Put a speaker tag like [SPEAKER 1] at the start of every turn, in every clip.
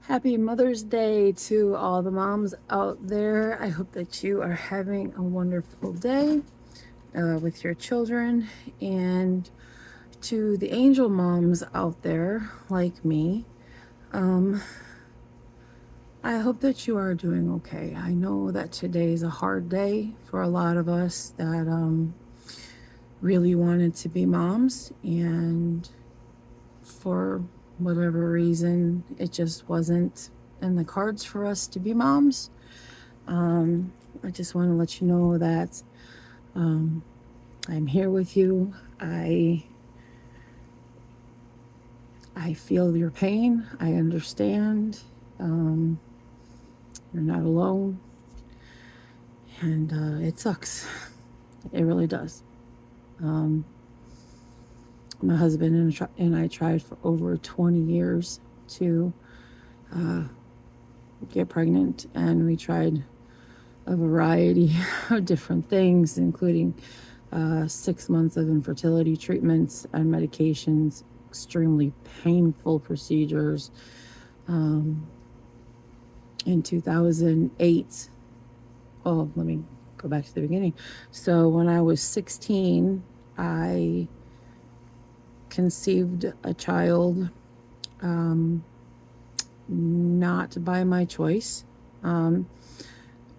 [SPEAKER 1] Happy Mother's Day to all the moms out there. I hope that you are having a wonderful day with your children. And to the angel moms out there, like me, um, I hope that you are doing okay. I know that today is a hard day for a lot of us that really wanted to be moms, and for whatever reason, it just wasn't in the cards for us to be moms. I just want to let you know that um, I'm here with you. I feel your pain. I understand. Um, you're not alone, and it sucks. It really does. Um, my husband and I tried for over 20 years to uh, get pregnant, and we tried a variety of different things, including 6 months of infertility treatments and medications, extremely painful procedures. Um, in 2008, well, let me go back to the beginning. So, when I was 16, I conceived a child, um, not by my choice, um,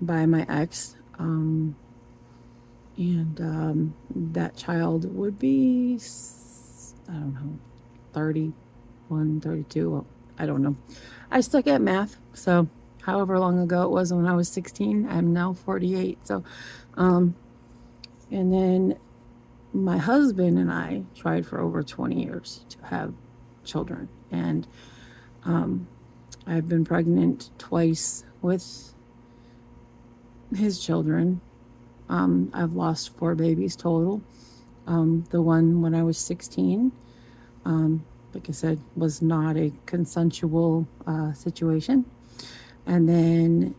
[SPEAKER 1] by my ex. And that child would be, I don't know, 31, 32. Well, I don't know. I suck at math. So, however long ago it was when I was 16, I'm now 48. So, um, and then my husband and I tried for over 20 years to have children. And um, I've been pregnant twice with his children. I've lost 4 babies total. The one when I was 16, like I said, was not a consensual situation. And then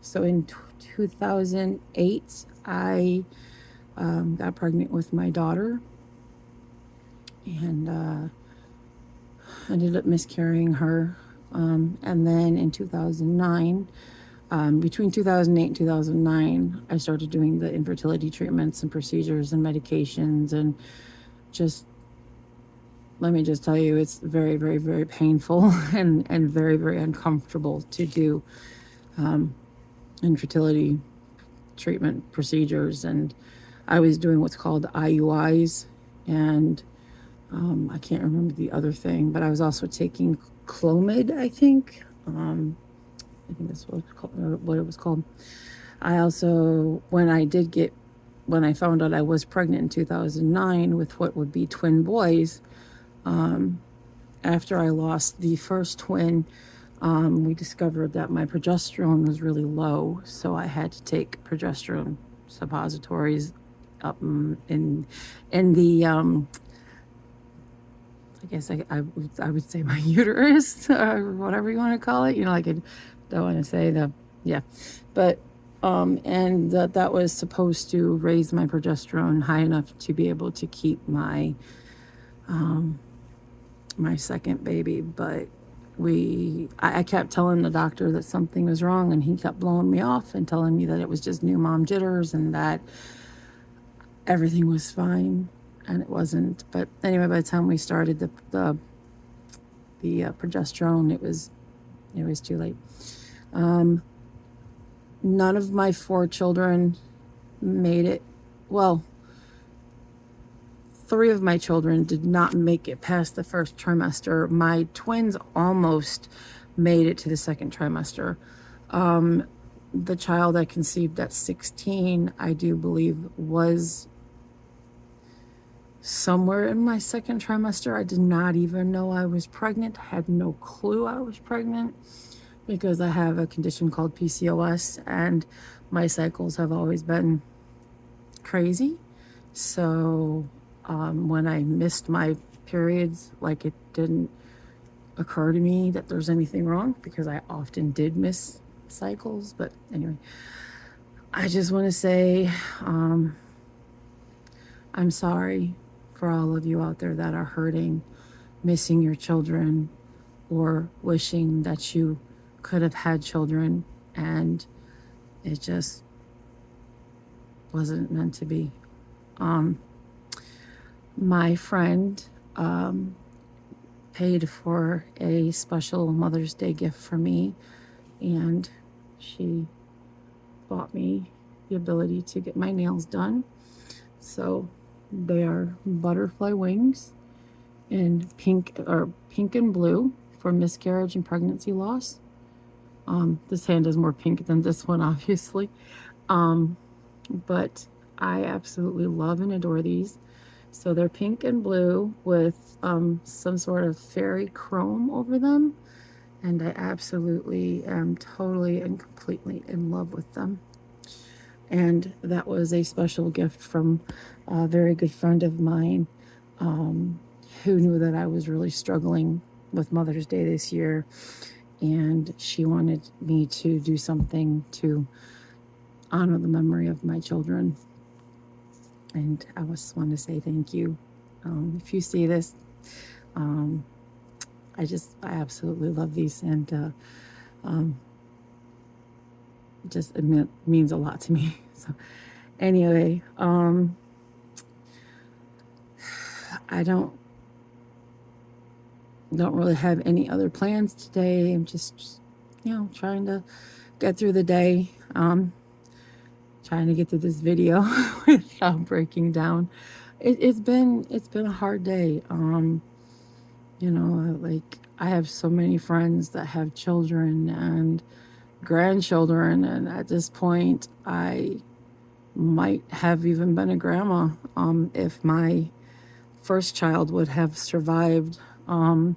[SPEAKER 1] so in 2008, I got pregnant with my daughter, and ended up miscarrying her. And then in 2009, between 2008 and 2009, I started doing the infertility treatments and procedures and medications. And just let me just tell you, it's very, very, very painful and very, very uncomfortable to do infertility treatment procedures. And I was doing what's called IUIs, and I can't remember the other thing, but I was also taking Clomid, I think. I think that's what it was called. I also, when I found out I was pregnant in 2009 with what would be twin boys, after I lost the first twin, we discovered that my progesterone was really low. So I had to take progesterone suppositories up in the I guess I would say my uterus, or whatever you want to call it. Like I don't want to say yeah, but and that was supposed to raise my progesterone high enough to be able to keep my my second baby. But I kept telling the doctor that something was wrong, and he kept blowing me off and telling me that it was just new mom jitters and that everything was fine, and it wasn't. But anyway, by the time we started the progesterone, it was too late. None of my 4 children made it. Well, 3 of my children did not make it past the first trimester. My twins almost made it to the second trimester. The child I conceived at 16, I do believe, was somewhere in my second trimester. I did not even know I was pregnant. I had no clue I was pregnant, because I have a condition called PCOS, and my cycles have always been crazy. So when I missed my periods, like, it didn't occur to me that there's anything wrong, because I often did miss cycles. But anyway, I just want to say I'm sorry for all of you out there that are hurting, missing your children, or wishing that you could have had children and it just wasn't meant to be. Um, my friend paid for a special Mother's Day gift for me, and she bought me the ability to get my nails done. So they are butterfly wings in pink and blue for miscarriage and pregnancy loss. This hand is more pink than this one, obviously. But I absolutely love and adore these. So they're pink and blue with some sort of fairy chrome over them. And I absolutely am totally and completely in love with them. And that was a special gift from a very good friend of mine who knew that I was really struggling with Mother's Day this year. And she wanted me to do something to honor the memory of my children. And I just want to say thank you. If you see this, I absolutely love these, and it means a lot to me. So anyway, I don't really have any other plans today. I'm just trying to get through the day, trying to get through this video without breaking down. It's been a hard day. Like, I have so many friends that have children and grandchildren, and at this point I might have even been a grandma if my first child would have survived. Who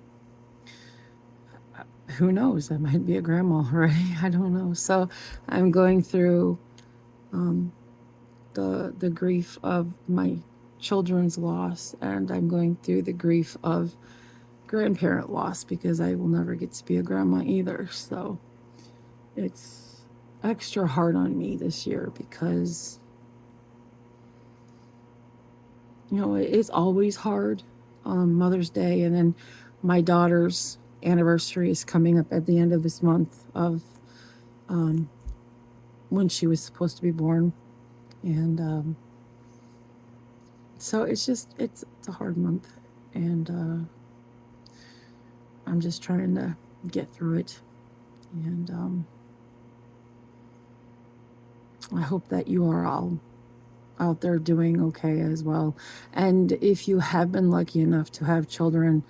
[SPEAKER 1] knows, I might be a grandma already. I don't know. So I'm going through the grief of my children's loss, and I'm going through the grief of grandparent loss because I will never get to be a grandma either. So it's extra hard on me this year because it's always hard on Mother's Day, and then my daughter's anniversary is coming up at the end of this month of when she was supposed to be born, and so it's a hard month, and I'm just trying to get through it, and I hope that you are all out there doing okay as well. And if you have been lucky enough to have children,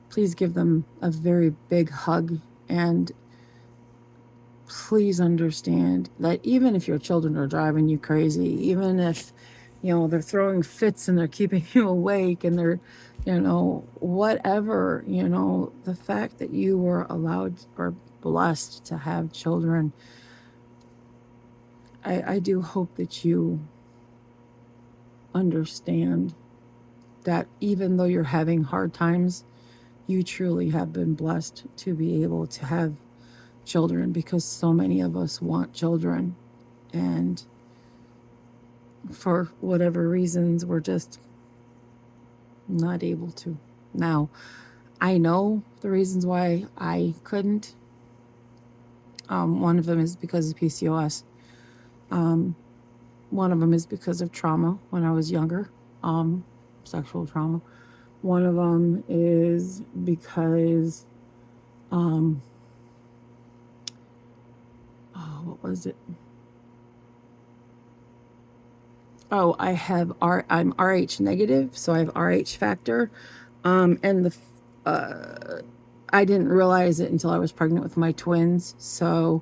[SPEAKER 1] please give them a very big hug, and please understand that even if your children are driving you crazy, even if they're throwing fits and they're keeping you awake and they're whatever, the fact that you were allowed or blessed to have children, I do hope that you understand that even though you're having hard times, you truly have been blessed to be able to have children, because so many of us want children, and for whatever reasons we're just not able to. Now, I know the reasons why I couldn't. One of them is because of PCOS. One of them is because of trauma when I was younger, sexual trauma. One of them is because, what was it? Oh, I'm RH negative, so I have RH factor, and I didn't realize it until I was pregnant with my twins. So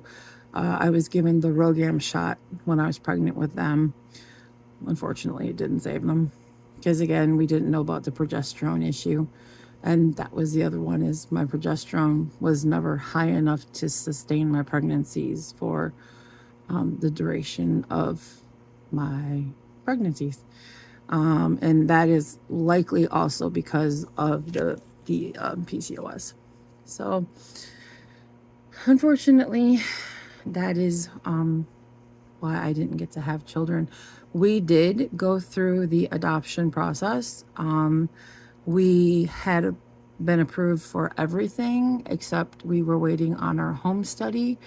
[SPEAKER 1] I was given the Rogam shot when I was pregnant with them. Unfortunately, it didn't save them because, again, we didn't know about the progesterone issue. And that was the other one, is my progesterone was never high enough to sustain my pregnancies for the duration of my pregnancies. And that is likely also because of the PCOS. So unfortunately, that is why I didn't get to have children. We did go through the adoption process. We had been approved for everything except we were waiting on our home study.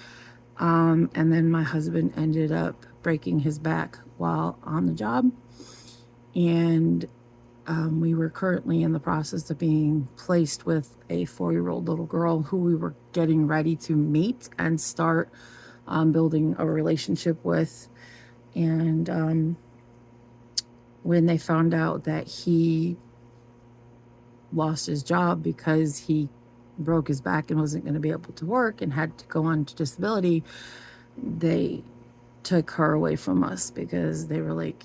[SPEAKER 1] And then my husband ended up breaking his back while on the job. And we were currently in the process of being placed with a 4-year-old little girl who we were getting ready to meet and start building a relationship with. And when they found out that he lost his job because he broke his back and wasn't going to be able to work and had to go on to disability, they took her away from us because they were like,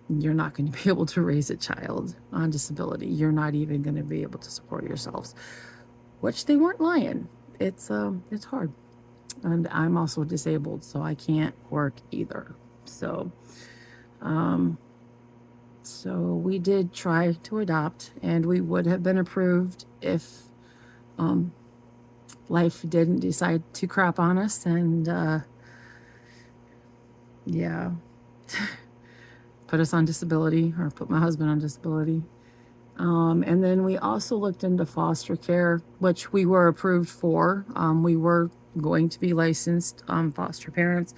[SPEAKER 1] you're not going to be able to raise a child on disability. You're not even going to be able to support yourselves, which they weren't lying. It's hard. And I'm also disabled, so I can't work either. So we did try to adopt, and we would have been approved if life didn't decide to crap on us. And yeah, put us on disability, or put my husband on disability. And then we also looked into foster care, which we were approved for. We were going to be licensed foster parents.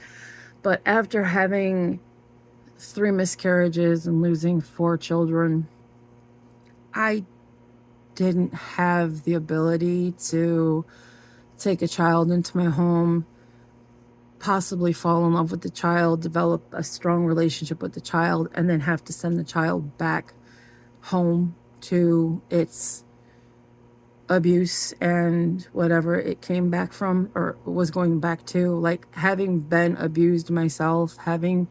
[SPEAKER 1] But after having 3 miscarriages and losing 4 children, I didn't have the ability to take a child into my home, possibly fall in love with the child, develop a strong relationship with the child, and then have to send the child back home to its abuse and whatever it came back from or was going back to. Like, having been abused myself, having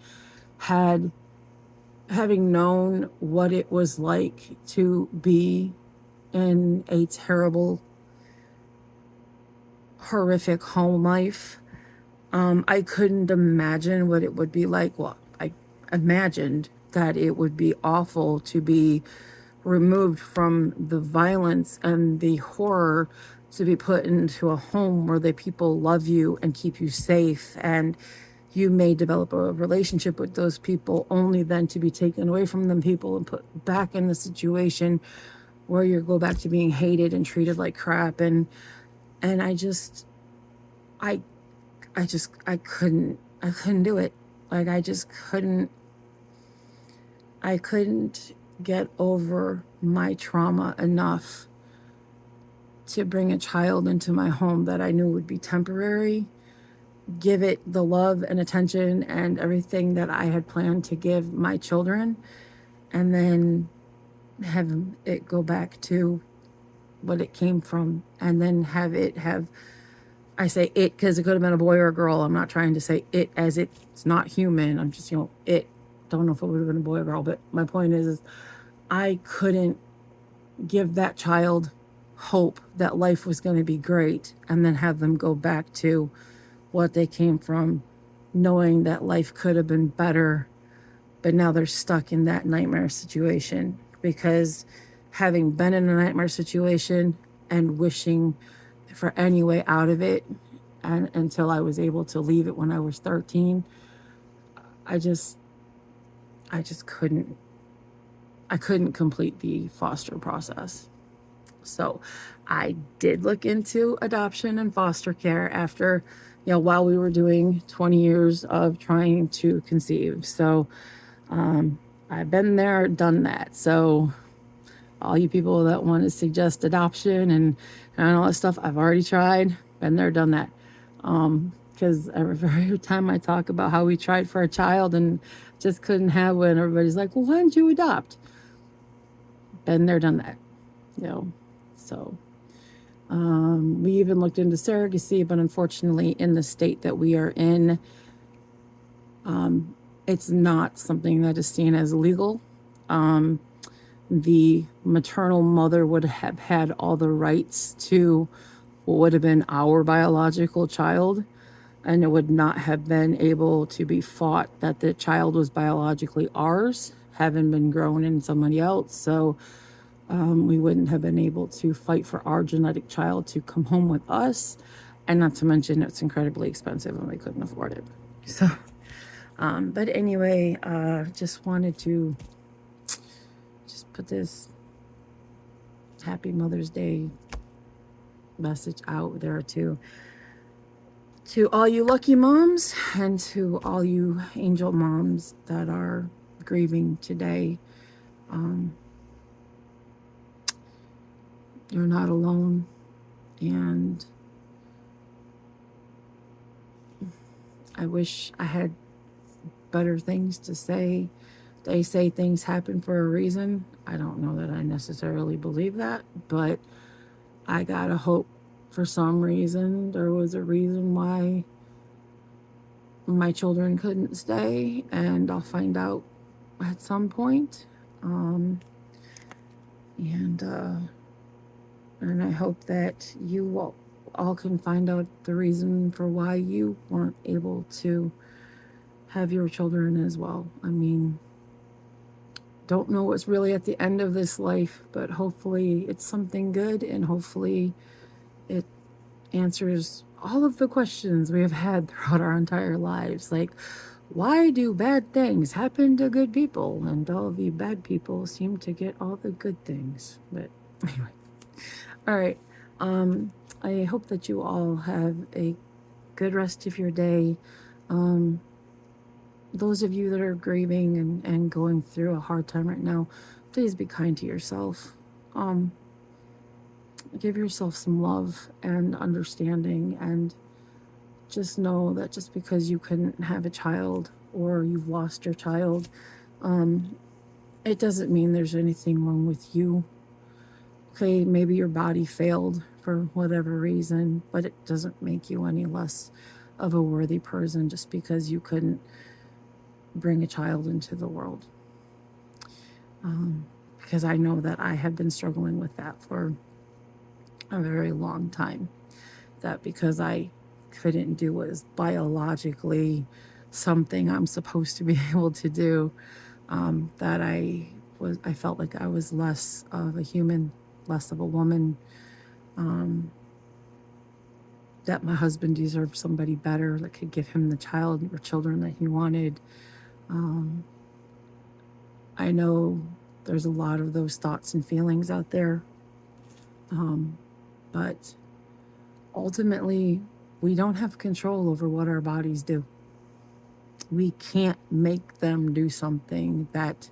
[SPEAKER 1] known what it was like to be in a terrible, horrific home life, I couldn't imagine what it would be like. Well, I imagined that it would be awful to be removed from the violence and the horror, to be put into a home where the people love you and keep you safe, and you may develop a relationship with those people, only then to be taken away from them people and put back in the situation where you go back to being hated and treated like crap. And I couldn't do it. Like, I couldn't get over my trauma enough to bring a child into my home that I knew would be temporary, give it the love and attention and everything that I had planned to give my children, and then have it go back to what it came from, and then I say it because it could have been a boy or a girl. I'm not trying to say it as it's not human. I'm just, it. Don't know if it would have been a boy or girl, but my point is I couldn't give that child hope that life was going to be great and then have them go back to what they came from, knowing that life could have been better, but now they're stuck in that nightmare situation. Because having been in a nightmare situation and wishing for any way out of it, and until I was able to leave it when I was 13, I just couldn't complete the foster process. So I did look into adoption and foster care after, while we were doing 20 years of trying to conceive. So I've been there, done that. So all you people that want to suggest adoption and all that stuff, I've already tried, been there, done that. Because every time I talk about how we tried for a child and just couldn't have one, everybody's like, well, why didn't you adopt? Been there, done that. So we even looked into surrogacy, but unfortunately in the state that we are in, it's not something that is seen as legal. The maternal mother would have had all the rights to what would have been our biological child, and it would not have been able to be fought that the child was biologically ours, having been grown in somebody else. So we wouldn't have been able to fight for our genetic child to come home with us, and not to mention it's incredibly expensive and we couldn't afford it. So but anyway, just wanted to just put this happy Mother's Day message out there to all you lucky moms and to all you angel moms that are grieving today. Um, you're not alone, and I wish I had better things to say. They say things happen for a reason. I don't know that I necessarily believe that, but I gotta hope for some reason there was a reason why my children couldn't stay, and I'll find out at some point. Um, and and I hope that you all can find out the reason for why you weren't able to have your children as well. I mean, don't know what's really at the end of this life, but hopefully it's something good, and hopefully it answers all of the questions we have had throughout our entire lives. Like, why do bad things happen to good people and all the bad people seem to get all the good things? But anyway, all right. I hope that you all have a good rest of your day. Um, those of you that are grieving and going through a hard time right now, please be kind to yourself. Um, give yourself some love and understanding, and just know that just because you couldn't have a child or you've lost your child, um, it doesn't mean there's anything wrong with you. Okay, maybe your body failed for whatever reason, but it doesn't make you any less of a worthy person just because you couldn't bring a child into the world. Because I know that I have been struggling with that for a very long time. That because I couldn't do what is biologically something I'm supposed to be able to do, that I felt like I was less of a human, less of a woman, that my husband deserved somebody better that could give him the child or children that he wanted. I know there's a lot of those thoughts and feelings out there, but ultimately, we don't have control over what our bodies do. We can't make them do something that,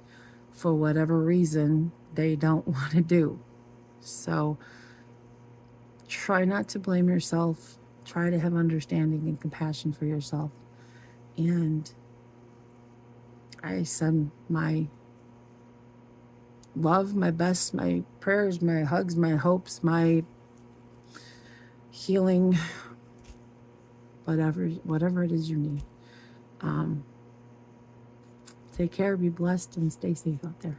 [SPEAKER 1] for whatever reason, they don't want to do. So try not to blame yourself. Try to have understanding and compassion for yourself. And I send my love, my best, my prayers, my hugs, my hopes, my healing, whatever it is you need. Take care, be blessed, and stay safe out there.